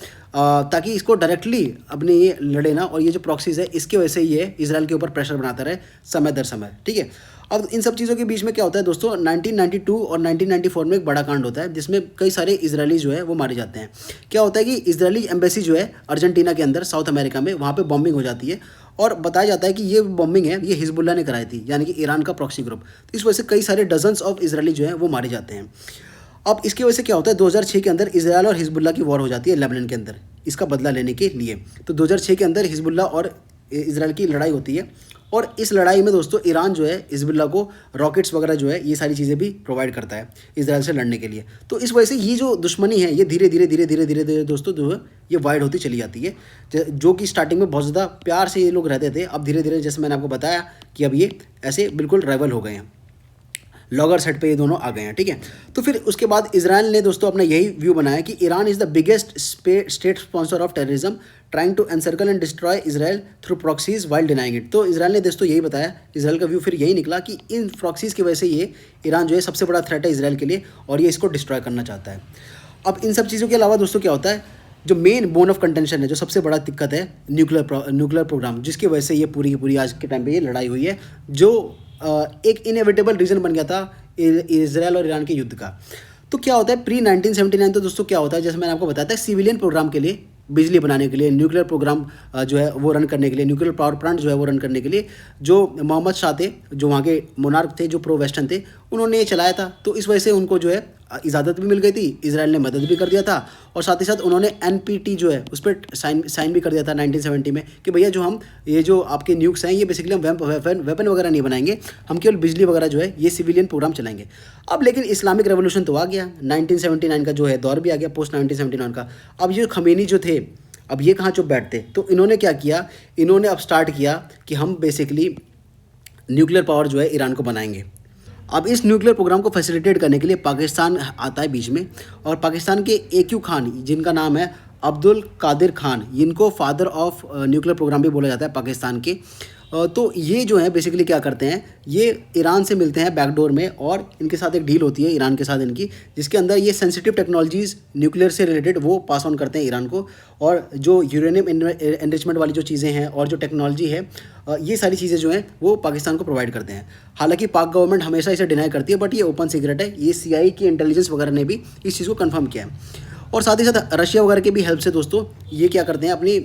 ताकि इसको डायरेक्टली अपने ये लड़े ना, और ये जो प्रॉक्सीज है इसके वजह से ये इजराइल के ऊपर प्रेशर बनाता रहे समय दर समय। ठीक है, अब इन सब चीज़ों के बीच में क्या होता है दोस्तों, 1992 और 1994 में एक बड़ा कांड होता है जिसमें कई सारे इजरायली जो है वो मारे जाते हैं। क्या होता है कि इजरायली एम्बेसी जो है अर्जेंटीना के अंदर साउथ अमेरिका में, वहाँ पे बॉम्बिंग हो जाती है और बताया जाता है कि ये बॉम्बिंग है ये हिजबुल्ला ने कराई थी, यानी कि ईरान का प्रॉक्सी ग्रुप। तो इस वजह से कई सारे डजन्स ऑफ इजरायली जो है वो मारे जाते हैं। अब इसकी वजह से क्या होता है, 2006 के अंदर इजराइल और हिजबुल्ला की वॉर हो जाती है लेबनान के अंदर, इसका बदला लेने के लिए। तो 2006 के अंदर हिजबुल्ला और इजराइल की लड़ाई होती है और इस लड़ाई में दोस्तों ईरान जो है हिजबुल्ला को रॉकेट्स वगैरह जो है ये सारी चीज़ें भी प्रोवाइड करता है इजराइल से लड़ने के लिए। तो इस वजह से ये जो दुश्मनी है ये धीरे धीरे धीरे धीरे धीरे धीरे दोस्तों जो है ये वाइड होती चली जाती है। जो कि स्टार्टिंग में बहुत ज़्यादा प्यार से ये लोग रहते थे, अब धीरे धीरे जैसे मैंने आपको बताया कि अब ये ऐसे बिल्कुल राइवल हो गए हैं, लॉगर सेट पे ये दोनों आ गए हैं। ठीक है, तो फिर उसके बाद इजराइल ने दोस्तों अपना यही व्यू बनाया कि Iran is the biggest state sponsor of terrorism trying to encircle and destroy Israel through proxies while denying it. तो इजराइल ने दोस्तों यही बताया, इजराइल का व्यू फिर यही निकला कि इन प्रॉक्सीज की वजह से ये ईरान जो है सबसे बड़ा थ्रेट है इजराइल के लिए और ये इसको डिस्ट्रॉय करना चाहता है। अब इन सब चीज़ों के अलावा दोस्तों क्या होता है, जो मेन बोन ऑफ कंटेंशन है, जो सबसे बड़ा दिक्कत है न्यूक्लियर प्रोग्राम, जिसकी वजह से ये पूरी की पूरी आज के टाइम पे ये लड़ाई हुई है, जो एक इनएविटेबल रीज़न बन गया था इजराइल और ईरान के युद्ध का। तो क्या होता है प्री 1979, तो दोस्तों क्या होता है जैसे मैंने आपको बताया था, सिविलियन प्रोग्राम के लिए, बिजली बनाने के लिए, न्यूक्लियर प्रोग्राम जो है वो रन करने के लिए, न्यूक्लियर पावर प्लांट जो है वो रन करने के लिए, जो मोहम्मद शाह थे, जो वहाँ के मोनार्क थे, जो प्रो वेस्टर्न थे, उन्होंने ये चलाया था। तो इस वजह से उनको जो है इजाज़त भी मिल गई थी, इजराइल ने मदद भी कर दिया था और साथ ही साथ उन्होंने NPT जो है उस पर साइन भी कर दिया था 1970 में कि भैया जो हम ये जो आपके न्यूक्स हैं ये बेसिकली हम वेपन वगैरह नहीं बनाएंगे, हम केवल बिजली वगैरह जो है ये सिविलियन प्रोग्राम चलाएंगे। अब लेकिन इस्लामिक रेवोल्यूशन तो आ गया, 1979 का जो है दौर भी आ गया, पोस्ट 1979 का। अब ये खमीनी जो थे, अब ये कहाँ चुप बैठते, तो इन्होंने क्या किया, इन्होंने अब स्टार्ट किया कि हम बेसिकली न्यूक्लियर पावर जो है ईरान को बनाएंगे। अब इस न्यूक्लियर प्रोग्राम को फैसिलिटेट करने के लिए पाकिस्तान आता है बीच में, और पाकिस्तान के AQ खान, जिनका नाम है अब्दुल कादिर खान, इनको फादर ऑफ न्यूक्लियर प्रोग्राम भी बोला जाता है पाकिस्तान के। तो ये जो है बेसिकली क्या करते हैं, ये ईरान से मिलते हैं बैकडोर में और इनके साथ एक डील होती है ईरान के साथ इनकी, जिसके अंदर ये सेंसिटिव टेक्नोलॉजीज़ न्यूक्लियर से रिलेटेड वो पास ऑन करते हैं ईरान को, और जो यूरेनियम एनरिचमेंट वाली जो चीज़ें हैं और जो टेक्नोलॉजी है ये सारी चीज़ें जो हैं वो पाकिस्तान को प्रोवाइड करते हैं। हालांकि पाक गवर्नमेंट हमेशा इसे डिनाई करती है, बट ये ओपन सीक्रेट है, ये CIA की इंटेलिजेंस वगैरह ने भी इस चीज़ को कन्फर्म किया है। और साथ ही साथ रशिया वगैरह के भी हेल्प से दोस्तों ये क्या करते हैं, अपनी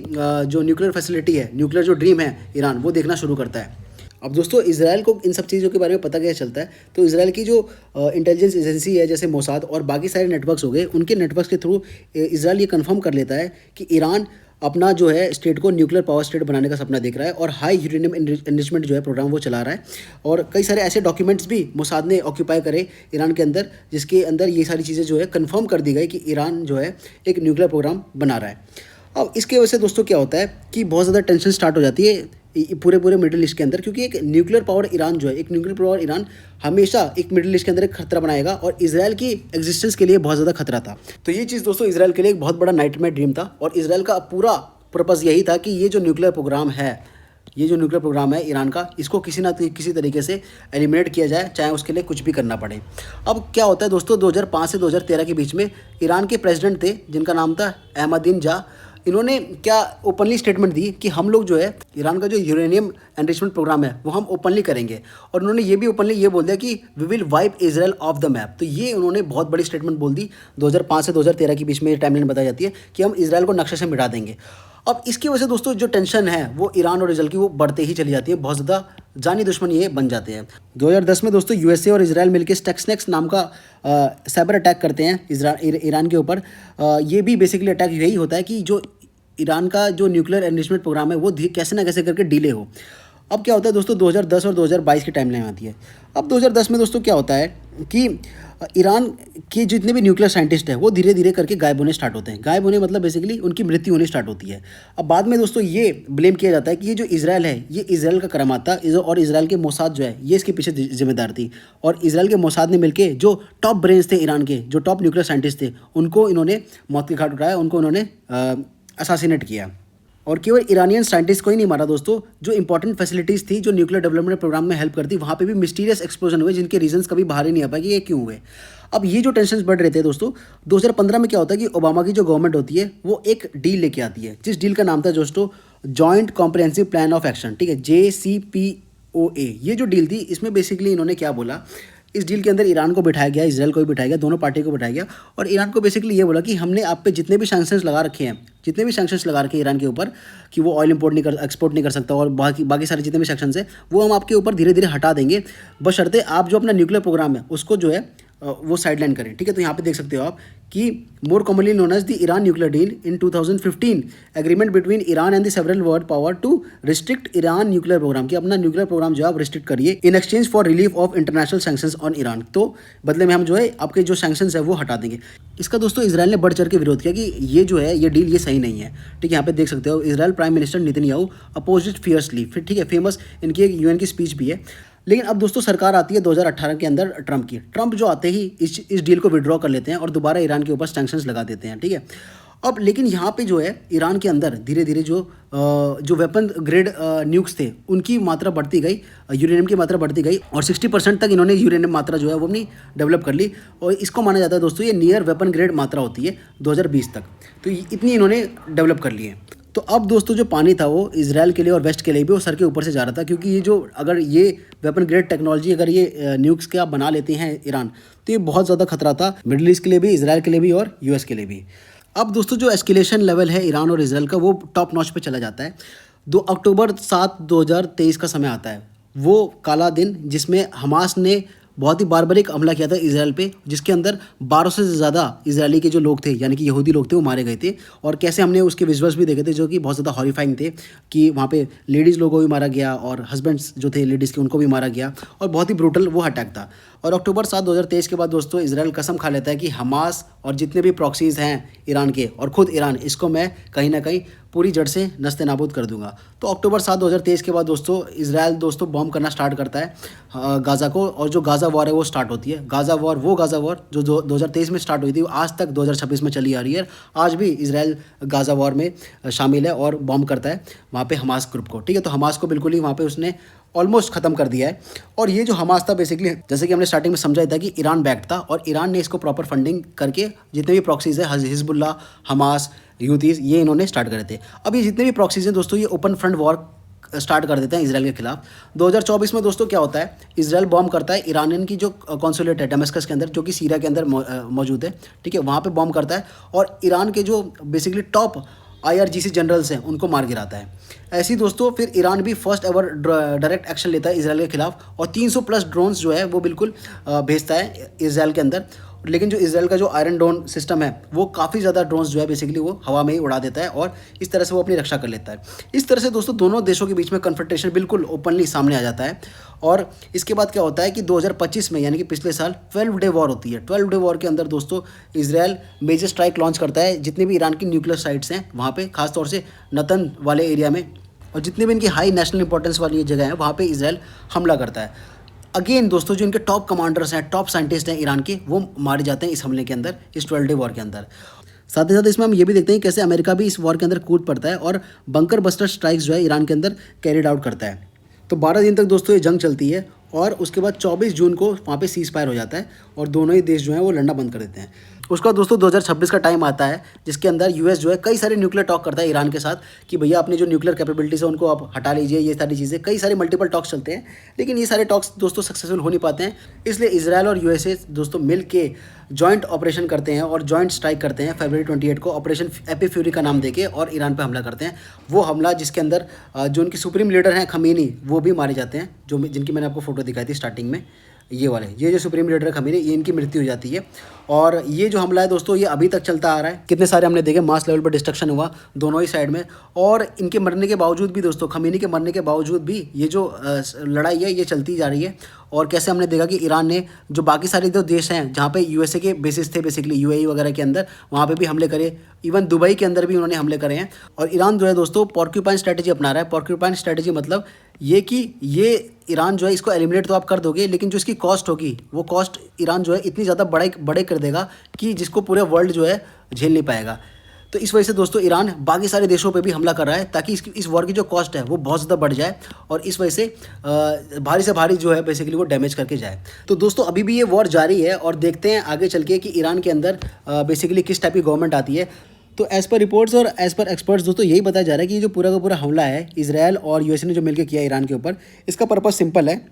जो न्यूक्लियर फैसिलिटी है, न्यूक्लियर जो ड्रीम है ईरान, वो देखना शुरू करता है। अब दोस्तों इसराइल को इन सब चीज़ों के बारे में पता कैसे चलता है, तो इसराइल की जो इंटेलिजेंस एजेंसी है जैसे मोसाद और बाकी सारे नेटवर्क्स हो गए, उनके नेटवर्क्स के थ्रू इसराइल ये कंफर्म कर लेता है कि ईरान अपना जो है स्टेट को न्यूक्लियर पावर स्टेट बनाने का सपना देख रहा है और हाई यूरेनियम एनरिचमेंट जो है प्रोग्राम वो चला रहा है। और कई सारे ऐसे डॉक्यूमेंट्स भी मोसाद ने ऑक्यूपाई करे ईरान के अंदर, जिसके अंदर ये सारी चीज़ें जो है कंफर्म कर दी गई कि ईरान जो है एक न्यूक्लियर प्रोग्राम बना रहा है। अब इसके वजह से दोस्तों क्या होता है कि बहुत ज़्यादा टेंशन स्टार्ट हो जाती है पूरे मिडिल ईस्ट के अंदर, क्योंकि एक न्यूक्लियर पावर ईरान जो है, एक न्यूक्लियर पावर ईरान हमेशा एक मिडिल ईस्ट के अंदर एक खतरा बनाएगा और इजराइल की एग्जिस्टेंस के लिए बहुत ज़्यादा खतरा था। तो ये चीज़ दोस्तों इजराइल के लिए एक बहुत बड़ा नाइटमेयर ड्रीम था, और इजराइल का पूरा पर्पज़ यही था कि ये जो न्यूक्लियर प्रोग्राम है, ये जो न्यूक्लियर प्रोग्राम है ईरान का, इसको किसी ना किसी तरीके से एलिमिनेट किया जाए, चाहे उसके लिए कुछ भी करना पड़े। अब क्या होता है दोस्तों, 2005 से 2013 के बीच में ईरान के प्रेसिडेंट थे जिनका नाम था अहमदीनेजाद, इन्होंने क्या ओपनली स्टेटमेंट दी कि हम लोग जो है ईरान का जो यूरेनियम एनरिचमेंट प्रोग्राम है वो हम ओपनली करेंगे, और उन्होंने ये भी ओपनली ये बोल दिया कि we will wipe Israel off the map. तो ये उन्होंने बहुत बड़ी स्टेटमेंट बोल दी 2005 से 2013 के बीच में, टाइमलाइन बताई जाती है कि हम इजराइल को नक्शे से मिटा देंगे। अब इसकी वजह से दोस्तों जो टेंशन है वो ईरान और इसराइल की वो बढ़ते ही चली जाती है, बहुत ज़्यादा जानी दुश्मनी ये बन जाते हैं। 2010 में दोस्तों यूएसए और इसराइल मिलकर स्टक्सनेक्स नाम का साइबर अटैक करते हैं ईरान के ऊपर। ये भी बेसिकली अटैक यही होता है कि जो ईरान का जो न्यूक्लियर एनरिचमेंट प्रोग्राम है वो कैसे ना कैसे करके डिले हो। अब क्या होता है दोस्तों, 2010 और 2022 की टाइमलाइन आती है। अब 2010 में दोस्तों क्या होता है कि ईरान के जितने भी न्यूक्लियर साइंटिस्ट हैं वो धीरे धीरे करके गायब होने स्टार्ट होते हैं। गायब होने मतलब बेसिकली उनकी मृत्यु होनी स्टार्ट होती है। अब बाद में दोस्तों ये ब्लेम किया जाता है कि ये जो इसराइल है ये इसराइल का करामात था, और इसराइल के मोसाद जो है ये इसके पीछे जिम्मेदार थी। और इसराइल के मोसाद ने मिलकर जो टॉप ब्रेन्स थे ईरान के, जो टॉप न्यूक्लियर साइंटिस्ट थे, उनको इन्होंने मौत के घाट उठाया, उनको इन्होंने असासिनेट किया। और केवल ईरानियन साइंटिस्ट को ही नहीं मारा दोस्तों, जो इंपॉर्टेंट फैसिलिटीज़ थी जो न्यूक्लियर डेवलपमेंट प्रोग्राम में हेल्प करती, वहाँ पे भी मिस्टीरियस एक्सप्लोजन हुए जिनके रीजंस कभी बाहर ही नहीं आ पाए कि ये क्यों हुए। अब ये जो टेंशन बढ़ रहे थे दोस्तों, 2015 में क्या होता है कि ओबामा की जो गवर्नमेंट होती है वो एक डील लेके आती है, जिस डील का नाम था दोस्तों joint comprehensive plan of action, ठीक है, JCPOA। ये जो डील थी इसमें बेसिकली इन्होंने क्या बोला, इस डील के अंदर ईरान को बिठाया गया, इसराइल को भी बिठाया गया, दोनों पार्टी को बिठाया गया। और ईरान को बेसिकली ये बोला कि हमने आप पे जितने भी सैंक्शंस लगा रखे हैं, जितने भी सैंक्शंस लगा रखे हैं ईरान के ऊपर कि वो ऑयल एक्सपोर्ट नहीं कर सकता, और बाकी सारे जितने भी सैंक्शंस हैं वो हम आपके ऊपर धीरे धीरे हटा देंगे, बशर्ते आप जो अपना न्यूक्लियर प्रोग्राम है उसको जो है वो साइडलाइन करें। ठीक है, तो यहाँ पे देख सकते हो आप कि more commonly known as the Iran nuclear deal in 2015 agreement between Iran and the several world power to restrict Iran nuclear programme, कि अपना न्यूक्लियर प्रोग्राम जो है आप रिस्ट्रिक्ट करिए in exchange for relief of international sanctions on Iran. तो बदले में हम जो है आपके जो सैंक्शंस है वो हटा देंगे। इसका दोस्तों इसराइल ने बढ़ चढ़ के विरोध किया कि ये जो है ये डील ये सही नहीं है। ठीक है, यहाँ पे देख सकते हो Israel prime minister Netanyahu opposed it fiercely. फिर ठीक है, फेमस इनकी एक UN की स्पीच भी है। लेकिन अब दोस्तों सरकार आती है 2018 के अंदर ट्रंप की। ट्रंप जो आते ही इस डील को विड्रॉ कर लेते हैं और दोबारा ईरान के ऊपर सैंक्शंस लगा देते हैं। ठीक है, अब लेकिन यहाँ पे जो है ईरान के अंदर धीरे धीरे जो वेपन ग्रेड न्यूक्स थे उनकी मात्रा बढ़ती गई, यूरेनियम की मात्रा बढ़ती गई, और 60% तक इन्होंने यूरेनियम मात्रा जो है वो अपनी डेवलप कर ली। और इसको माना जाता है दोस्तों ये नियर वेपन ग्रेड मात्रा होती है 2020 तक, तो इतनी इन्होंने डेवलप कर ली है। तो अब दोस्तों जो पानी था वो इसराइल के लिए और वेस्ट के लिए भी वो सर के ऊपर से जा रहा था, क्योंकि ये जो अगर ये वेपन ग्रेड टेक्नोलॉजी अगर ये न्यूक्स के आप बना लेते हैं ईरान, तो ये बहुत ज़्यादा खतरा था मिडिल ईस्ट के लिए भी, इसराइल के लिए भी और US के लिए भी। अब दोस्तों जो एस्केलेशन लेवल है ईरान और इसराइल का वो टॉप नॉच पे चला जाता है। 2 अक्टूबर 7, 2023 का समय आता है, वो काला दिन जिसमें हमास ने बहुत ही बारबरिक हमला किया था इसराइल पे, जिसके अंदर 1200 से ज़्यादा इजरायली के जो लोग थे यानी कि यहूदी लोग थे वो मारे गए थे। और कैसे हमने उसके विजुअल्स भी देखे थे जो कि बहुत ज़्यादा हॉरिफाइंग थे, कि वहाँ पे लेडीज़ लोगों को भी मारा गया और हस्बैंड्स जो थे लेडीज़ के उनको भी मारा गया, और बहुत ही ब्रूटल वो अटैक था। और अक्टूबर 7, 2023 के बाद दोस्तों इसराइल कसम खा लेता है कि हमास और जितने भी प्रॉक्सीज़ हैं ईरान के और ख़ुद ईरान, इसको मैं कहीं ना कहीं पूरी जड़ से नस्ते नाबूद कर दूंगा। तो अक्टूबर 7, 2023 के बाद दोस्तों इसराइल दोस्तों बॉम्ब करना स्टार्ट करता है गाज़ा को, और जो गाज़ा वॉर है वो स्टार्ट होती है। गाज़ा वॉर जो 2023 में स्टार्ट हुई थी आज तक 2026 में चली आ रही है। आज भी इसराइल गाज़ा वॉर में शामिल है और बॉम्ब करता है वहाँ पे हमास ग्रुप को। ठीक है, तो हमास को बिल्कुल ही वहाँ पे उसने ऑलमोस्ट ख़त्म कर दिया है। और ये जो हमास था बेसिकली, जैसे कि हमने स्टार्टिंग में समझाया था कि ईरान बैक्ड था, और ईरान ने इसको प्रॉपर फंडिंग करके जितने भी प्रॉक्सीज़ है हिजबुल्लाह, हमास, यूथीज़, ये इन्होंने स्टार्ट करे थे। अब ये जितने भी प्रॉक्सीज़ हैं दोस्तों ये ओपन फ्रंट वॉर स्टार्ट कर देते हैं इसराइल के खिलाफ। 2024 में दोस्तों क्या होता है, इसराइल बॉम्ब करता है ईरानियन की जो कॉन्सुलेट है डमस्कस के अंदर, जो कि सीरिया के अंदर मौजूद है। ठीक है, वहाँ पे बॉम्ब करता है और ईरान के जो बेसिकली टॉप IRGC जनरल्स हैं उनको मार गिराता है। ऐसे ही दोस्तों फिर ईरान भी फर्स्ट एवर डायरेक्ट एक्शन लेता है इसराइल के खिलाफ, और 300+ ड्रोन्स जो है वो बिल्कुल भेजता है इसराइल के अंदर। लेकिन जो इसराइल का जो आयरन डोम सिस्टम है वो काफ़ी ज़्यादा ड्रोन्स जो है बेसिकली वो हवा में ही उड़ा देता है, और इस तरह से वो अपनी रक्षा कर लेता है। इस तरह से दोस्तों दोनों देशों के बीच में कन्फ्रंटेशन बिल्कुल ओपनली सामने आ जाता है। और इसके बाद क्या होता है कि 2025 में यानी कि पिछले साल 12 डे वॉर होती है। 12 डे वॉर के अंदर दोस्तों इसराइल मेजर स्ट्राइक लॉन्च करता है जितने भी ईरान की न्यूक्लियर साइट्स हैं वहाँ पे, खासतौर से नतन वाले एरिया में, और जितने भी इनकी हाई नेशनल इंपॉर्टेंस वाली जगह है वहाँ पे इसराइल हमला करता है। अगेन दोस्तों जो इनके टॉप कमांडर्स हैं, टॉप साइंटिस्ट हैं ईरान के, वो मारे जाते हैं इस हमले के अंदर, इस 12 डे वॉर के अंदर। साथ ही साथ इसमें हम ये भी देखते हैं कैसे अमेरिका भी इस वॉर के अंदर कूद पड़ता है और बंकर बस्टर स्ट्राइक्स जो है ईरान के अंदर कैरिड आउट करता है। तो 12 दिन तक दोस्तों ये जंग चलती है, और उसके बाद 24 जून को वहाँ पे सीज़ फायर हो जाता है और दोनों ही देश जो हैं वो लड़ना बंद कर देते हैं। उसका दोस्तों 2026 का टाइम आता है जिसके अंदर यूएस जो है कई सारे न्यूक्लियर टॉक करता है ईरान के साथ कि भैया अपनी जो न्यूक्लियर कैपेबिलिटीज है उनको आप हटा लीजिए, ये सारी चीज़ें, कई सारे मल्टीपल टॉक्स चलते हैं, लेकिन ये सारे टॉक्स दोस्तों सक्सेसफुल हो नहीं पाते हैं। इसलिए इसराइल और यूएसए दोस्तों मिल के जॉइंट ऑपरेशन करते हैं और जॉइंट स्ट्राइक करते हैं फरवरी 28 को, ऑपरेशन एपी फ्यूरी का नाम देके, और ईरान पर हमला करते हैं। वो हमला जिसके अंदर जो उनकी सुप्रीम लीडर हैं खमीनी, वो भी मारे जाते हैं, जो जिनकी मैंने आपको फोटो दिखाई थी स्टार्टिंग में, ये वाले, ये जो सुप्रीम लीडर है खमीनी, ये इनकी मृत्यु हो जाती है। और ये जो हमला है दोस्तों ये अभी तक चलता आ रहा है। कितने सारे हमने देखे, मास लेवल पर डिस्ट्रक्शन हुआ दोनों ही साइड में, और इनके मरने के बावजूद भी दोस्तों, खमीनी के मरने के बावजूद भी ये जो लड़ाई है ये चलती जा रही है। और कैसे हमने देखा कि ईरान ने जो बाकी सारे जो देश हैं जहाँ पे यूएसए के बेसिस थे बेसिकली यूएई वगैरह के अंदर, वहाँ पे भी हमले करे, इवन दुबई के अंदर भी उन्होंने हमले करे हैं। और ईरान जो है दोस्तों पॉर्क्यूपाइन स्ट्रेटजी अपना रहा है। पॉर्क्यूपाइन स्ट्रेटजी मतलब ये कि ये ईरान जो है इसको एलिमिनेट तो आप कर दोगे, लेकिन जो इसकी कॉस्ट होगी वो कॉस्ट ईरान जो है इतनी ज़्यादा बड़े कर देगा कि जिसको पूरे वर्ल्ड जो है झेल नहीं पाएगा। तो इस वजह से दोस्तों ईरान बाकी सारे देशों पे भी हमला कर रहा है ताकि इस वॉर की जो कॉस्ट है वो बहुत ज़्यादा बढ़ जाए, और इस वजह से भारी से भारी जो है बेसिकली वो डैमेज करके जाए। तो दोस्तों अभी भी ये वॉर जारी है, और देखते हैं आगे चल के कि ईरान के अंदर बेसिकली किस टाइप की गवर्नमेंट आती है। तो एज़ पर रिपोर्ट्स और एज़ पर एक्सपर्ट्स दोस्तों यही बताया जा रहा है कि जो पूरा का पूरा हमला है इजराइल और यूएसए ने जो मिलकर किया ईरान के ऊपर, इसका पर्पस सिंपल है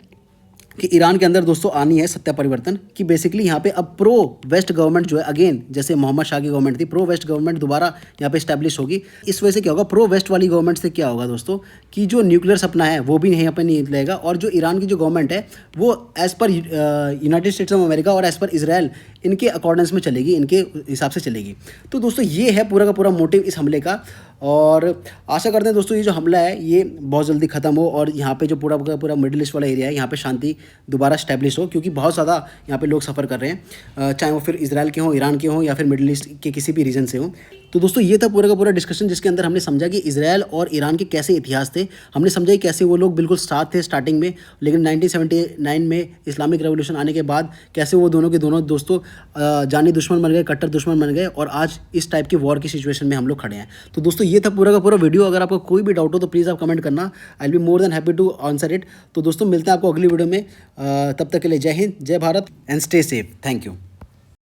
कि ईरान के अंदर दोस्तों आनी है सत्ता परिवर्तन, कि बेसिकली यहाँ पे अब प्रो वेस्ट गवर्नमेंट जो है, अगेन जैसे मोहम्मद शाह की गवर्नमेंट थी, प्रो वेस्ट गवर्नमेंट दोबारा यहाँ पे इस्टेब्लिश होगी। इस वजह से क्या होगा, प्रो वेस्ट वाली गवर्नमेंट से क्या होगा दोस्तों कि जो न्यूक्लियर सपना है वो भी यहाँ पे नहीं रहेगा, और जो ईरान की जो गवर्नमेंट है वो as per United states of America और एज़ पर इसराइल इनके अकॉर्डेंस में चलेगी, इनके हिसाब से चलेगी। तो दोस्तों ये है पूरा का पूरा मोटिव इस हमले का, और आशा करते हैं दोस्तों ये जो हमला है ये बहुत जल्दी ख़त्म हो, और यहाँ पे जो पूरा का पूरा मिडिल ईस्ट वाला एरिया है यहाँ पे शांति दोबारा स्टैब्लिश हो, क्योंकि बहुत ज़्यादा यहाँ पे लोग सफ़र कर रहे हैं, चाहे वो फिर इजराइल के हों, ईरान के हों, या फिर मिडिल ईस्ट के किसी भी रीजन से हों। तो दोस्तों ये था पूरा का पूरा डिस्कशन जिसके अंदर हमने समझा कि इजराइल और ईरान के कैसे इतिहास थे, हमने समझा कि कैसे वो लोग बिल्कुल साथ थे स्टार्टिंग में, लेकिन 1979 में इस्लामिक रेवोल्यूशन आने के बाद कैसे वो दोनों के दोनों दोस्तों जानी दुश्मन बन गए, कट्टर दुश्मन बन गए, और आज इस टाइप की वॉर की सिचुएशन में हम लोग खड़े हैं। तो दोस्तों ये था पूरा का पूरा वीडियो। अगर आपको कोई भी डाउट हो तो प्लीज़ आप कमेंट करना, I will be more than happy to answer it. तो दोस्तों मिलते हैं आपको अगली वीडियो में, तब तक के लिए जय हिंद, जय Bharat and stay safe. Thank you.